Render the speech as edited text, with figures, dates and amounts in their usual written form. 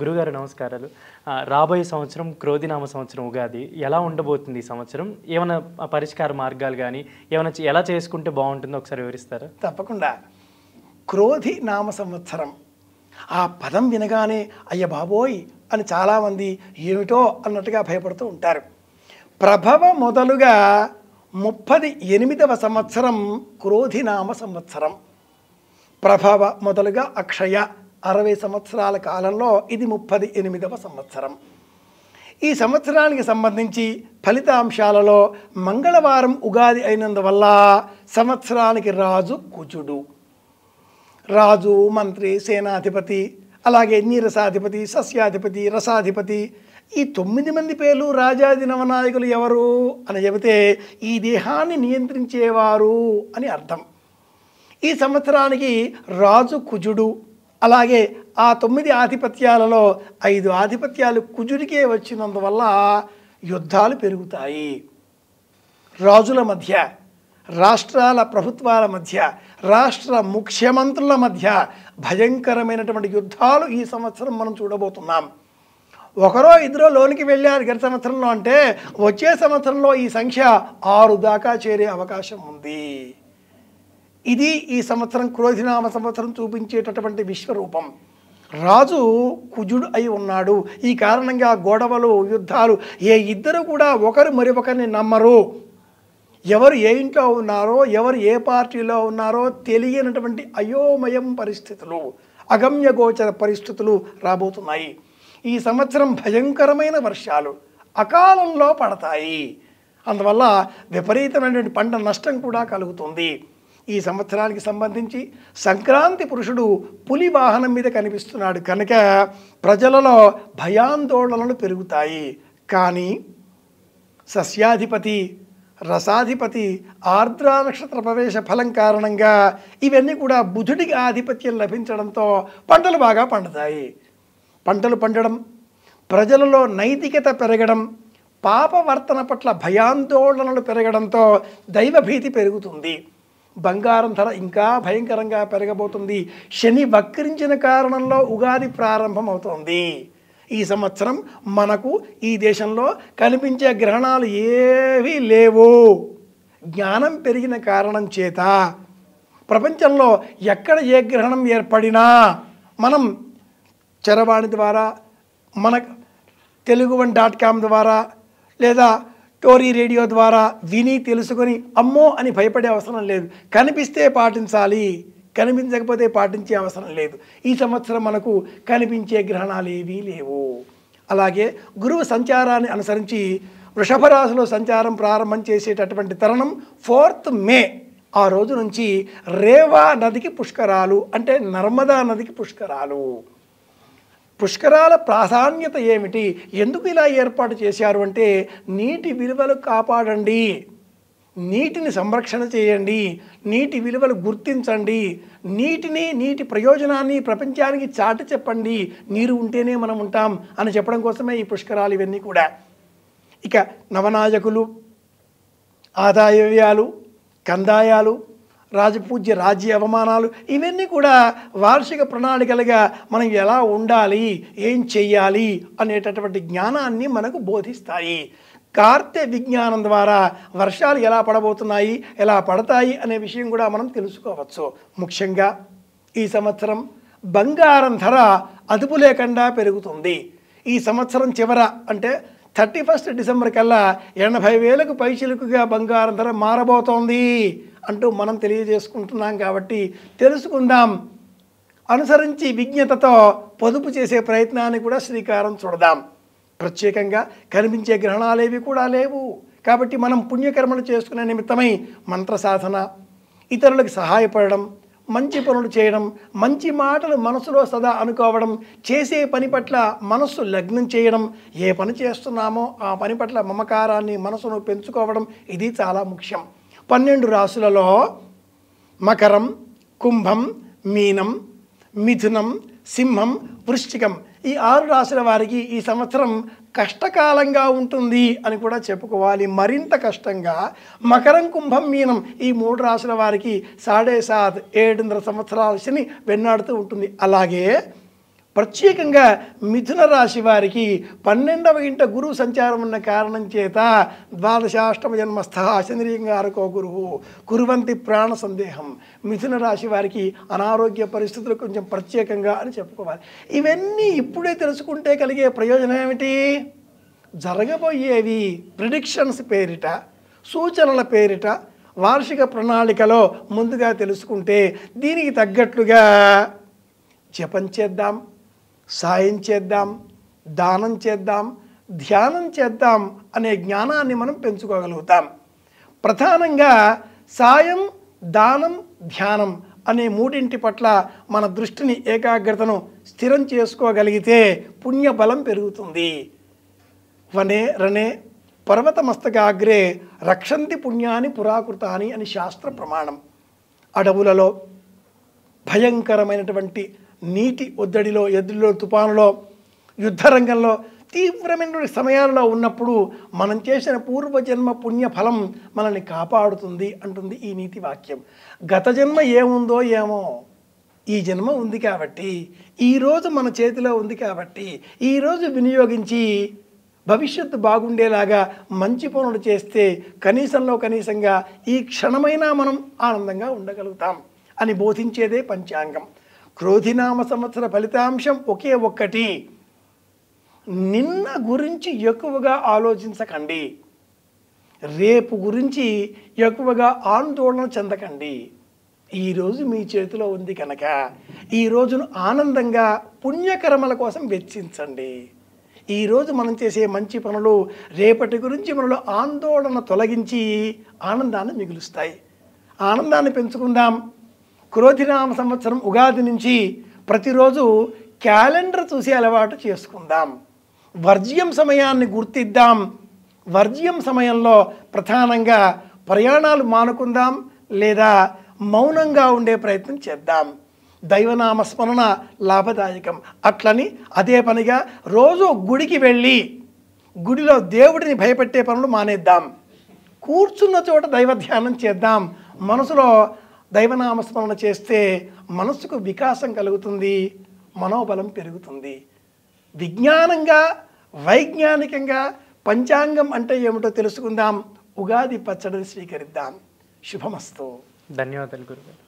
గురుగారు నమస్కారాలు. రాబోయే సంవత్సరం క్రోధినామ సంవత్సరం ఉగాది. ఎలా ఉండబోతుంది ఈ సంవత్సరం? ఏమైనా పరిష్కార మార్గాలు గానీ, ఏమైనా ఎలా చేసుకుంటే బావుంటుందో ఒకసారి వివరిస్తారా? తప్పకుండా. క్రోధి నామ సంవత్సరం. ఆ పదం వినగానే అయ్య బాబోయ్ అని చాలామంది ఏమిటో అన్నట్టుగా భయపడుతూ ఉంటారు. ప్రభవ మొదలుగా 38వ సంవత్సరం క్రోధినామ సంవత్సరం. ప్రభవ మొదలుగా అక్షయ 60 సంవత్సరాల కాలంలో ఇది 38వ సంవత్సరం. ఈ సంవత్సరానికి సంబంధించి ఫలితాంశాలలో మంగళవారం ఉగాది అయినందువల్ల సంవత్సరానికి రాజు కుజుడు. రాజు, మంత్రి, సేనాధిపతి, అలాగే నీరసాధిపతి, సస్యాధిపతి, రసాధిపతి, ఈ 9 మంది పేర్లు రాజాది నవనాయకులు ఎవరు అని చెబితే ఈ దేహాన్ని నియంత్రించేవారు అని అర్థం. ఈ సంవత్సరానికి రాజు కుజుడు. అలాగే ఆ 9 ఆధిపత్యాలలో 5 ఆధిపత్యాలు కుజుడికే వచ్చినందువల్ల యుద్ధాలు పెరుగుతాయి. రాజుల మధ్య, రాష్ట్రాల ప్రభుత్వాల మధ్య, రాష్ట్ర ముఖ్యమంత్రుల మధ్య భయంకరమైనటువంటి యుద్ధాలు ఈ సంవత్సరం మనం చూడబోతున్నాం. ఒకరో ఇద్దరో లోనికి వెళ్ళారు గత సంవత్సరంలో అంటే వచ్చే సంవత్సరంలో ఈ సంఖ్య 6 దాకా చేరే అవకాశం ఉంది. ఇది ఈ సంవత్సరం క్రోధినామ సంవత్సరం చూపించేటటువంటి విశ్వరూపం. రాజు కుజుడు అయి ఉన్నాడు. ఈ కారణంగా గొడవలు, యుద్ధాలు, ఏ ఇద్దరు కూడా ఒకరు మరి ఒకరిని నమ్మరు. ఎవరు ఏ ఇంట్లో ఉన్నారో, ఎవరు ఏ పార్టీలో ఉన్నారో తెలియనటువంటి అయోమయం పరిస్థితులు, అగమ్యగోచర పరిస్థితులు రాబోతున్నాయి. ఈ సంవత్సరం భయంకరమైన వర్షాలు అకాలంలో పడతాయి. అందువల్ల విపరీతమైనటువంటి పంట నష్టం కూడా కలుగుతుంది. ఈ సంవత్సరానికి సంబంధించి సంక్రాంతి పురుషుడు పులి వాహనం మీద కనిపిస్తున్నాడు కనుక ప్రజలలో భయాందోళనలు పెరుగుతాయి. కానీ సస్యాధిపతి, రసాధిపతి, ఆర్ద్రా నక్షత్ర ప్రవేశ ఫలం కారణంగా ఇవన్నీ కూడా బుధుడికి ఆధిపత్యం లభించడంతో పంటలు బాగా పండుతాయి. పంటలు పండడం, ప్రజలలో నైతికత పెరగడం, పాపవర్తన పట్ల భయాందోళనలు పెరగడంతో దైవభీతి పెరుగుతుంది. బంగారం ధర ఇంకా భయంకరంగా పెరగబోతుంది. శని వక్రించిన కారణంలో ఉగాది ప్రారంభం అవుతోంది. ఈ సంవత్సరం మనకు ఈ దేశంలో కనిపించే గ్రహణాలు ఏవీ లేవు. జ్ఞానం పెరిగిన కారణం చేత ప్రపంచంలో ఎక్కడ ఏ గ్రహణం ఏర్పడినా మనం చరవాణి ద్వారా, మన తెలుగు1.com ద్వారా లేదా టోరీ రేడియో ద్వారా విని తెలుసుకొని అమ్మో అని భయపడే అవసరం లేదు. కనిపిస్తే పాటించాలి, కనిపించకపోతే పాటించే అవసరం లేదు. ఈ సంవత్సరం మనకు కనిపించే గ్రహణాలు ఏవీ లేవు. అలాగే గురువు సంచారాన్ని అనుసరించి వృషభ రాశిలో సంచారం ప్రారంభం చేసేటటువంటి తరుణం 4th మే. ఆ రోజు నుంచి రేవా నదికి పుష్కరాలు, అంటే నర్మదా నదికి పుష్కరాలు. పుష్కరాల ప్రాధాన్యత ఏమిటి, ఎందుకు ఇలా ఏర్పాటు చేశారు అంటే నీటి విలువలు కాపాడండి, నీటిని సంరక్షణ చేయండి, నీటి విలువలు గుర్తించండి, నీటి ప్రయోజనాన్ని ప్రపంచానికి చాటి చెప్పండి. నీరు ఉంటేనే మనం ఉంటాం అని చెప్పడం కోసమే ఈ పుష్కరాలు ఇవన్నీ కూడా. ఇక నవనాయకులు, ఆదాయ వ్యయాలు, కందాయాలు, రాజపూజ్య రాజ్య అవమానాలు ఇవన్నీ కూడా వార్షిక ప్రణాళికలుగా మనం ఎలా ఉండాలి, ఏం చెయ్యాలి అనేటటువంటి జ్ఞానాన్ని మనకు బోధిస్తాయి. కార్తె విజ్ఞానం ద్వారా వర్షాలు ఎలా పడబోతున్నాయి, ఎలా పడతాయి అనే విషయం కూడా మనం తెలుసుకోవచ్చు. ముఖ్యంగా ఈ సంవత్సరం బంగారం ధర అదుపు లేకుండా పెరుగుతుంది. ఈ సంవత్సరం చివర అంటే 31 డిసెంబర్ కల్లా 80,000కు పైచిలుకుగా బంగారం ధర మారబోతోంది అంటూ మనం తెలియజేసుకుంటున్నాం. కాబట్టి తెలుసుకుందాం. అనుసరించి విజ్ఞతతో పొదుపు చేసే ప్రయత్నాన్ని కూడా శ్రీకారం చుడదాం. ప్రత్యేకంగా కనిపించే గ్రహణాలేవి కూడా లేవు. కాబట్టి మనం పుణ్యకర్మలు చేసుకునే నిమిత్తమై మంత్ర సాధన, ఇతరులకు సహాయపడడం, మంచి పనులు చేయడం, మంచి మాటలు మనసులో సదా అనుకోవడం, చేసే పని పట్ల మనస్సు లగ్నం చేయడం, ఏ పని చేస్తున్నామో ఆ పని పట్ల మమకారాన్ని మనసును పెంచుకోవడం ఇది చాలా ముఖ్యం. 12 రాశులలో మకరం, కుంభం, మీనం, మిథునం, సింహం, వృశ్చికం ఈ 6 రాశుల వారికి ఈ సంవత్సరం కష్టకాలంగా ఉంటుంది అని కూడా చెప్పుకోవాలి. మరింత కష్టంగా మకరం, కుంభం, మీనం ఈ 3 రాశుల వారికి 7.5 సంవత్సరాల శని వెన్నాడుతూ ఉంటుంది. అలాగే ప్రత్యేకంగా మిథున రాశి వారికి 12వ ఇంట గురువు సంచారం ఉన్న కారణం చేత ద్వాదశాష్టమ జన్మస్థ శనిరింగారకో గురువు కురువంతి ప్రాణ సందేహం. మిథున రాశి వారికి అనారోగ్య పరిస్థితులు కొంచెం ప్రత్యేకంగా అని చెప్పుకోవాలి. ఇవన్నీ ఇప్పుడే తెలుసుకుంటే కలిగే ప్రయోజనం ఏమిటి? జరగబోయేవి ప్రిడిక్షన్స్ పేరిట, సూచనల పేరిట వార్షిక ప్రణాళికలో ముందుగా తెలుసుకుంటే దీనికి తగ్గట్లుగా జపం చేద్దాం, సాయం చేద్దాం, దానం చేద్దాం, ధ్యానం చేద్దాం అనే జ్ఞానాన్ని మనం పెంచుకోగలుగుతాం. ప్రధానంగా సాయం, దానం, ధ్యానం అనే మూడింటి పట్ల మన దృష్టిని ఏకాగ్రతను స్థిరం చేసుకోగలిగితే పుణ్యబలం పెరుగుతుంది. వనే రనే పర్వతమస్తకాగ్రే రక్షంతి పుణ్యాని పురాకృతాని అని శాస్త్ర ప్రమాణం. అడవులలో భయంకరమైనటువంటి నీటి ఒత్తిడిలో, ఎద్దులో, తుఫానులో, యుద్ధరంగంలో తీవ్రమైన సమయాల్లో ఉన్నప్పుడు మనం చేసిన పూర్వజన్మ పుణ్య ఫలం మనల్ని కాపాడుతుంది అంటుంది ఈ నీతి వాక్యం. గత జన్మ ఏముందో ఏమో, ఈ జన్మ ఉంది కాబట్టి, ఈరోజు మన చేతిలో ఉంది కాబట్టి ఈరోజు వినియోగించి భవిష్యత్తు బాగుండేలాగా మంచి పనులు చేస్తే కనీసంగా ఈ క్షణమైనా మనం ఆనందంగా ఉండగలుగుతాం అని బోధించేదే పంచాంగం. క్రోధినామ సంవత్సర ఫలితాంశం ఒకే ఒక్కటి. నిన్న గురించి ఎక్కువగా ఆలోచించకండి, రేపు గురించి ఎక్కువగా ఆందోళన చెందకండి. ఈరోజు మీ చేతిలో ఉంది కనుక ఈ రోజును ఆనందంగా పుణ్యకర్మల కోసం వెచ్చించండి. ఈరోజు మనం చేసే మంచి పనులు రేపటి గురించి మనలో ఆందోళన తొలగించి ఆనందాన్ని మిగులుస్తాయి. ఆనందాన్ని పెంచుకుందాం. క్రోధినామ సంవత్సరం ఉగాది నుంచి ప్రతిరోజు క్యాలెండర్ చూసే అలవాటు చేసుకుందాం. వర్జ్యం సమయాన్ని గుర్తిద్దాం. వర్జ్యం సమయంలో ప్రధానంగా ప్రయాణాలు మానుకుందాం లేదా మౌనంగా ఉండే ప్రయత్నం చేద్దాం. దైవనామ స్మరణ లాభదాయకం. అట్లని అదే పనిగా రోజు గుడికి వెళ్ళి గుడిలో దేవుడిని భయపెట్టే పనులు మానేద్దాం. కూర్చున్న చోట దైవ ధ్యానం చేద్దాం. మనసులో దైవనామస్మరణ చేస్తే మనసుకు వికాసం కలుగుతుంది, మనోబలం పెరుగుతుంది. విజ్ఞానంగా, వైజ్ఞానికంగా పంచాంగం అంటే ఏమిటో తెలుసుకుందాం. ఉగాది పచ్చడిని స్వీకరిద్దాం. శుభమస్తు. ధన్యవాదాలు గురుగారు.